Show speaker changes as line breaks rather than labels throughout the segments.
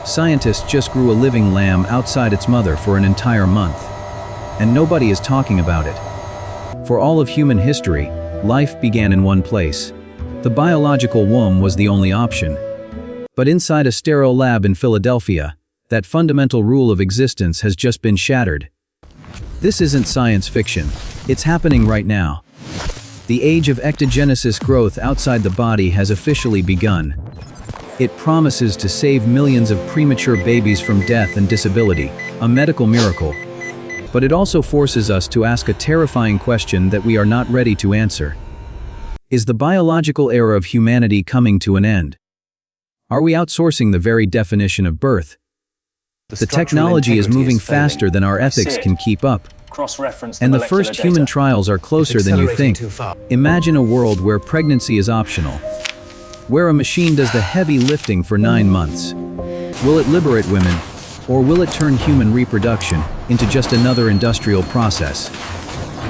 Scientists just grew a living lamb outside its mother for an entire month. And nobody is talking about it. For all of human history, life began in one place. The biological womb was the only option. But inside a sterile lab in Philadelphia, that fundamental rule of existence has just been shattered. This isn't science fiction. It's happening right now. The age of ectogenesis growth outside the body has officially begun. It promises to save millions of premature babies from death and disability, a medical miracle. But it also forces us to ask a terrifying question that we are not ready to answer. Is the biological era of humanity coming to an end? Are we outsourcing the very definition of birth? The technology is moving faster than our ethics can keep up. And the first human trials are closer than you think. Imagine a world where pregnancy is optional, where a machine does the heavy lifting for 9 months. Will it liberate women, or will it turn human reproduction into just another industrial process?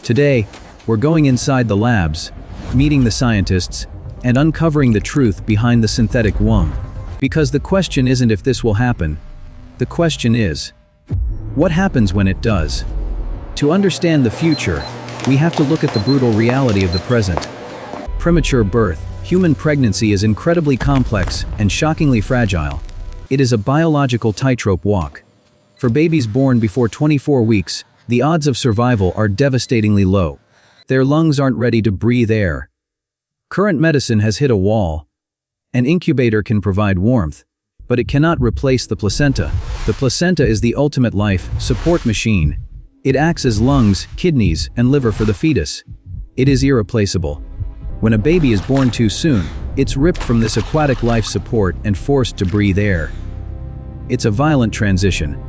Today, we're going inside the labs, meeting the scientists, and uncovering the truth behind the synthetic womb. Because the question isn't if this will happen. The question is, what happens when it does? To understand the future, we have to look at the brutal reality of the present. Premature birth. Human pregnancy is incredibly complex and shockingly fragile. It is a biological tightrope walk. For babies born before 24 weeks, the odds of survival are devastatingly low. Their lungs aren't ready to breathe air. Current medicine has hit a wall. An incubator can provide warmth, but it cannot replace the placenta. The placenta is the ultimate life support machine. It acts as lungs, kidneys, and liver for the fetus. It is irreplaceable. When a baby is born too soon, it's ripped from this aquatic life support and forced to breathe air. It's a violent transition.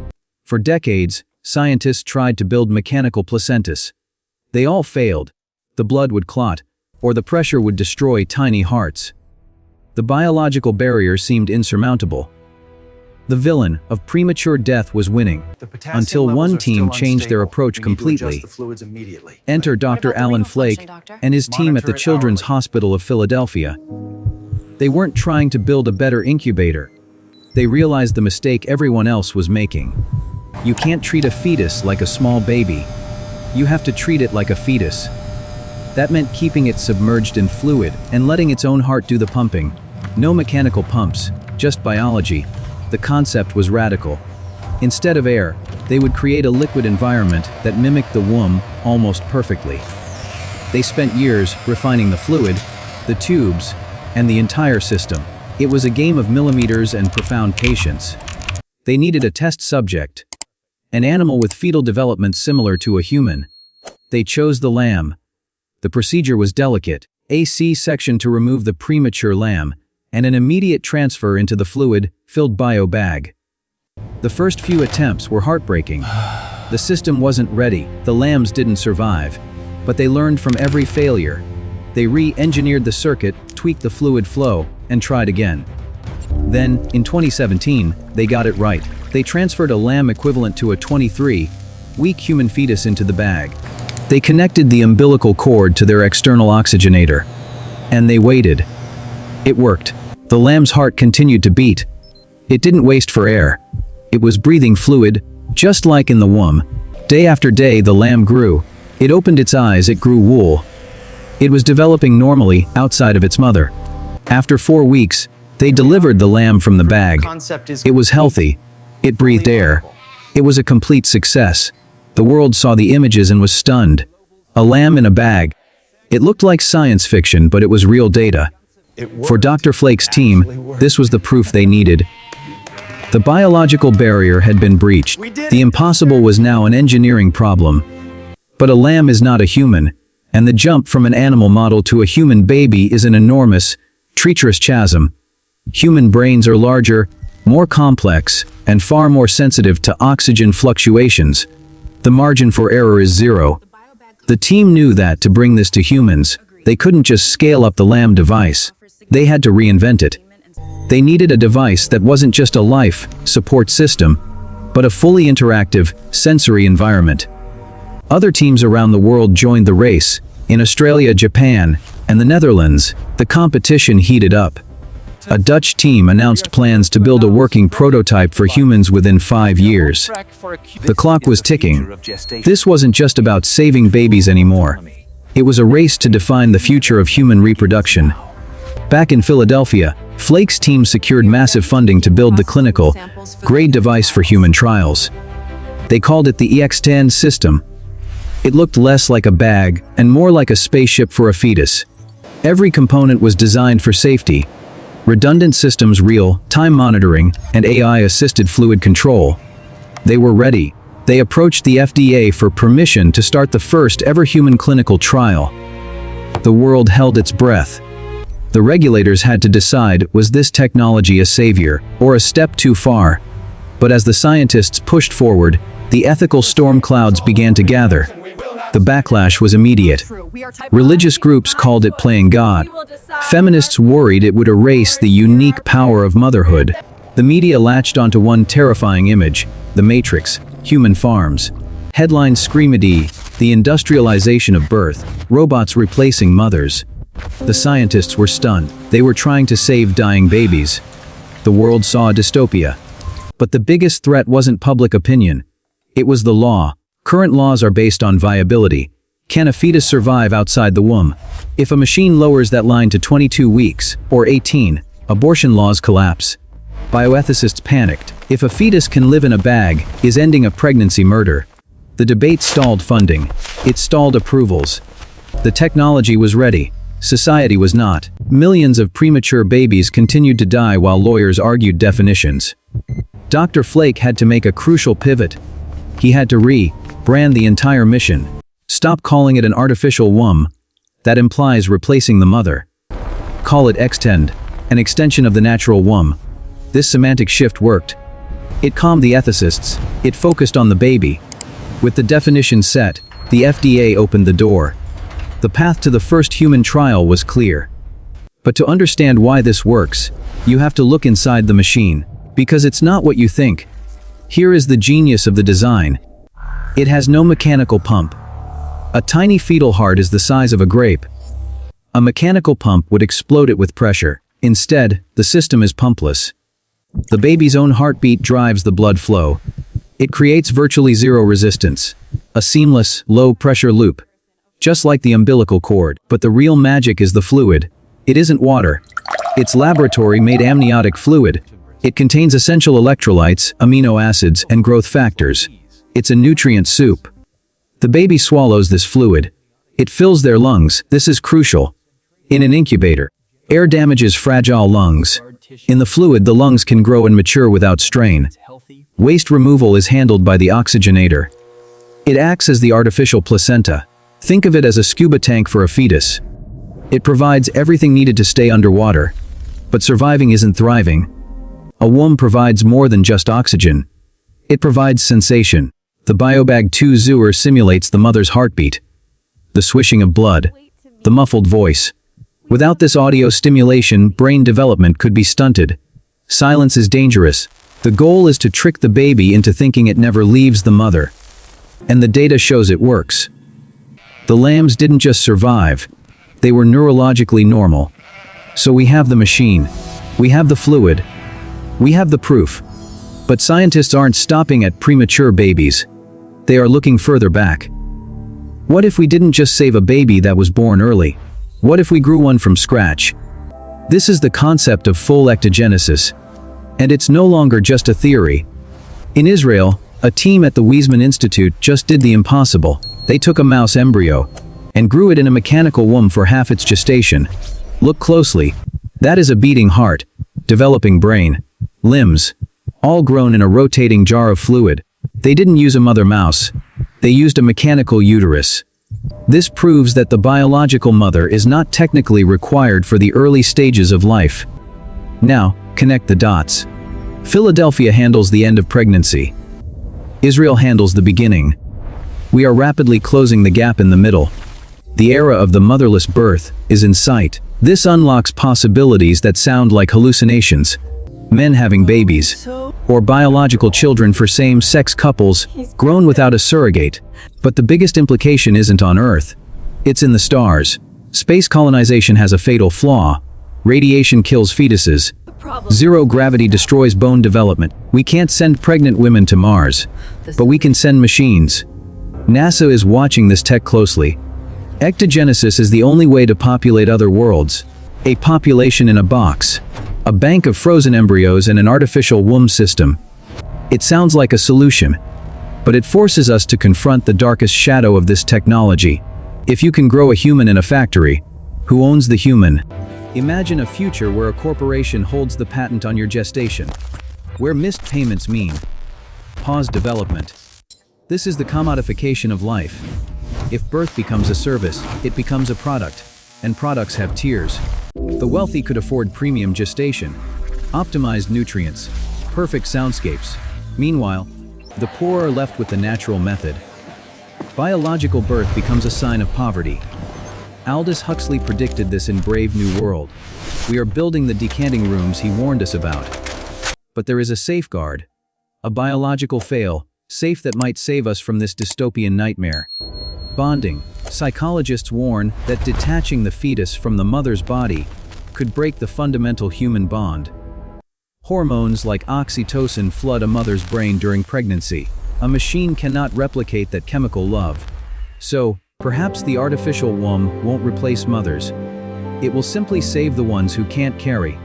For decades, scientists tried to build mechanical placentas. They all failed. The blood would clot, or the pressure would destroy tiny hearts. The biological barrier seemed insurmountable. The villain of premature death was winning, until one team changed their approach completely. Enter Dr. Alan Flake and his team at the Children's Hospital of Philadelphia. They weren't trying to build a better incubator. They realized the mistake everyone else was making. You can't treat a fetus like a small baby. You have to treat it like a fetus. That meant keeping it submerged in fluid and letting its own heart do the pumping. No mechanical pumps, just biology. The concept was radical. Instead of air, they would create a liquid environment that mimicked the womb almost perfectly. They spent years refining the fluid, the tubes, and the entire system. It was a game of millimeters and profound patience. They needed a test subject, an animal with fetal development similar to a human. They chose the lamb. The procedure was delicate, a C-section to remove the premature lamb, and an immediate transfer into the fluid-filled bio bag. The first few attempts were heartbreaking. The system wasn't ready, the lambs didn't survive. But they learned from every failure. They re-engineered the circuit, tweaked the fluid flow, and tried again. Then, in 2017, they got it right. They transferred a lamb equivalent to a 23-week human fetus into the bag. They connected the umbilical cord to their external oxygenator. And they waited. It worked. The lamb's heart continued to beat. It didn't waste for air. It was breathing fluid, just like in the womb. Day after day, the lamb grew. It opened its eyes, it grew wool. It was developing normally outside of its mother. After 4 weeks, they delivered the lamb from the bag. It was healthy. It breathed air. It was a complete success. The world saw the images and was stunned. A lamb in a bag. It looked like science fiction, but it was real data. For Dr. Flake's team, this was the proof they needed. The biological barrier had been breached. The impossible was now an engineering problem. But a lamb is not a human, and the jump from an animal model to a human baby is an enormous, treacherous chasm. Human brains are larger, more complex, and far more sensitive to oxygen fluctuations. The margin for error is zero. The team knew that to bring this to humans, they couldn't just scale up the lamb device. They had to reinvent it. They needed a device that wasn't just a life support system, but a fully interactive, sensory environment. Other teams around the world joined the race. In Australia, Japan, and the Netherlands, the competition heated up. A Dutch team announced plans to build a working prototype for humans within 5 years. The clock was ticking. This wasn't just about saving babies anymore. It was a race to define the future of human reproduction. Back in Philadelphia, Flake's team secured massive funding to build the clinical-grade device for human trials. They called it the EX-10 system. It looked less like a bag and more like a spaceship for a fetus. Every component was designed for safety. Redundant systems, real-time monitoring, and AI-assisted fluid control. They were ready. They approached the FDA for permission to start the first ever human clinical trial. The world held its breath. The regulators had to decide, was this technology a savior or a step too far? But as the scientists pushed forward, the ethical storm clouds began to gather. The backlash was immediate. Religious groups called it playing God. Feminists worried it would erase the unique power of motherhood. The media latched onto one terrifying image, the Matrix, human farms. Headlines screamed, the industrialization of birth, robots replacing mothers. The scientists were stunned. They were trying to save dying babies. The world saw a dystopia. But the biggest threat wasn't public opinion. It was the law. Current laws are based on viability. Can a fetus survive outside the womb? If a machine lowers that line to 22 weeks, or 18, abortion laws collapse. Bioethicists panicked. If a fetus can live in a bag, is ending a pregnancy murder? The debate stalled funding. It stalled approvals. The technology was ready. Society was not. Millions of premature babies continued to die while lawyers argued definitions. Dr. Flake had to make a crucial pivot. He had to rebrand the entire mission. Stop calling it an artificial womb. That implies replacing the mother. Call it Extend, an extension of the natural womb. This semantic shift worked. It calmed the ethicists. It focused on the baby. With the definition set, the FDA opened the door. The path to the first human trial was clear. But to understand why this works, you have to look inside the machine, because it's not what you think. Here is the genius of the design. It has no mechanical pump. A tiny fetal heart is the size of a grape. A mechanical pump would explode it with pressure. Instead, the system is pumpless. The baby's own heartbeat drives the blood flow. It creates virtually zero resistance. A seamless, low-pressure loop. Just like the umbilical cord. But the real magic is the fluid. It isn't water. It's laboratory-made amniotic fluid. It contains essential electrolytes, amino acids, and growth factors. It's a nutrient soup. The baby swallows this fluid. It fills their lungs. This is crucial. In an incubator, air damages fragile lungs. In the fluid, the lungs can grow and mature without strain. Waste removal is handled by the oxygenator. It acts as the artificial placenta. Think of it as a scuba tank for a fetus. It provides everything needed to stay underwater. But surviving isn't thriving. A womb provides more than just oxygen. It provides sensation. The BioBag 2 Zooer simulates the mother's heartbeat. The swishing of blood. The muffled voice. Without this audio stimulation, brain development could be stunted. Silence is dangerous. The goal is to trick the baby into thinking it never leaves the mother. And the data shows it works. The lambs didn't just survive. They were neurologically normal. So we have the machine. We have the fluid. We have the proof. But scientists aren't stopping at premature babies. They are looking further back. What if we didn't just save a baby that was born early? What if we grew one from scratch? This is the concept of full ectogenesis. And it's no longer just a theory. In Israel, a team at the Weizmann Institute just did the impossible. They took a mouse embryo and grew it in a mechanical womb for half its gestation. Look closely. That is a beating heart, developing brain, limbs, all grown in a rotating jar of fluid. They didn't use a mother mouse. They used a mechanical uterus. This proves that the biological mother is not technically required for the early stages of life. Now, connect the dots. Philadelphia handles the end of pregnancy. Israel handles the beginning. We are rapidly closing the gap in the middle. The era of the motherless birth is in sight. This unlocks possibilities that sound like hallucinations. Men having babies, or biological children for same-sex couples grown without a surrogate. But the biggest implication isn't on Earth. It's in the stars. Space colonization has a fatal flaw. Radiation kills fetuses. Zero gravity destroys bone development. We can't send pregnant women to Mars, but we can send machines. NASA is watching this tech closely. Ectogenesis is the only way to populate other worlds. A population in a box. A bank of frozen embryos and an artificial womb system. It sounds like a solution, but it forces us to confront the darkest shadow of this technology. If you can grow a human in a factory, who owns the human? Imagine a future where a corporation holds the patent on your gestation, where missed payments mean paused development. This is the commodification of life. If birth becomes a service, it becomes a product, and products have tiers. The wealthy could afford premium gestation, optimized nutrients, perfect soundscapes. Meanwhile, the poor are left with the natural method. Biological birth becomes a sign of poverty. Aldous Huxley predicted this in Brave New World. We are building the decanting rooms he warned us about. But there is a safeguard, a biological fail, safe that might save us from this dystopian nightmare. Bonding. Psychologists warn that detaching the fetus from the mother's body could break the fundamental human bond. Hormones like oxytocin flood a mother's brain during pregnancy. A machine cannot replicate that chemical love. So, perhaps the artificial womb won't replace mothers. It will simply save the ones who can't carry.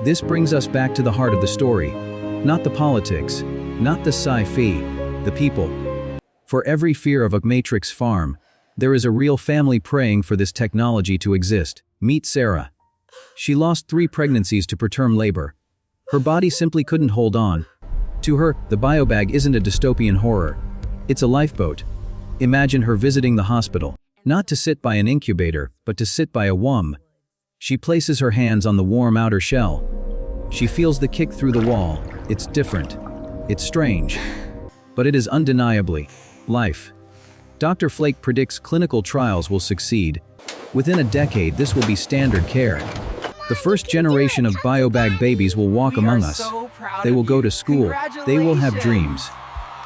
This brings us back to the heart of the story. Not the politics, not the sci-fi, the people. For every fear of a matrix farm, there is a real family praying for this technology to exist. Meet Sarah. She lost 3 pregnancies to preterm labor. Her body simply couldn't hold on. To her, the biobag isn't a dystopian horror. It's a lifeboat. Imagine her visiting the hospital, not to sit by an incubator, but to sit by a womb. She places her hands on the warm outer shell. She feels the kick through the wall. It's different. It's strange. But it is undeniably life. Dr. Flake predicts clinical trials will succeed. Within a decade, this will be standard care. The first generation of biobag babies will walk among us. They will go to school. They will have dreams.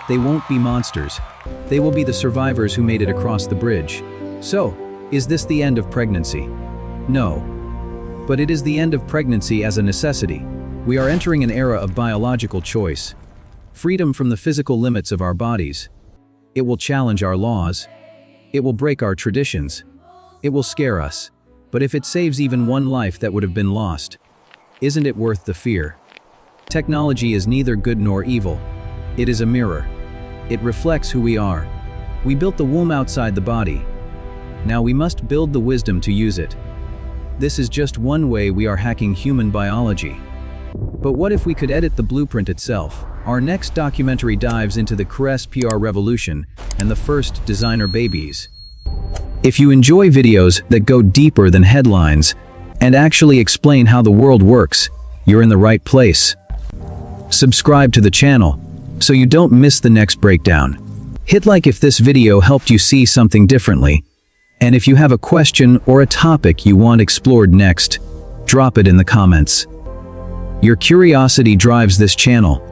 They won't be monsters. They will be the survivors who made it across the bridge. So, is this the end of pregnancy? No. But it is the end of pregnancy as a necessity. We are entering an era of biological choice. Freedom from the physical limits of our bodies. It will challenge our laws. It will break our traditions. It will scare us. But if it saves even one life that would have been lost, isn't it worth the fear? Technology is neither good nor evil. It is a mirror. It reflects who we are. We built the womb outside the body. Now we must build the wisdom to use it. This is just one way we are hacking human biology. But what if we could edit the blueprint itself? Our next documentary dives into the Caress PR revolution and the first designer babies. If you enjoy videos that go deeper than headlines and actually explain how the world works, you're in the right place. Subscribe to the channel so you don't miss the next breakdown. Hit like if this video helped you see something differently. And if you have a question or a topic you want explored next, drop it in the comments. Your curiosity drives this channel.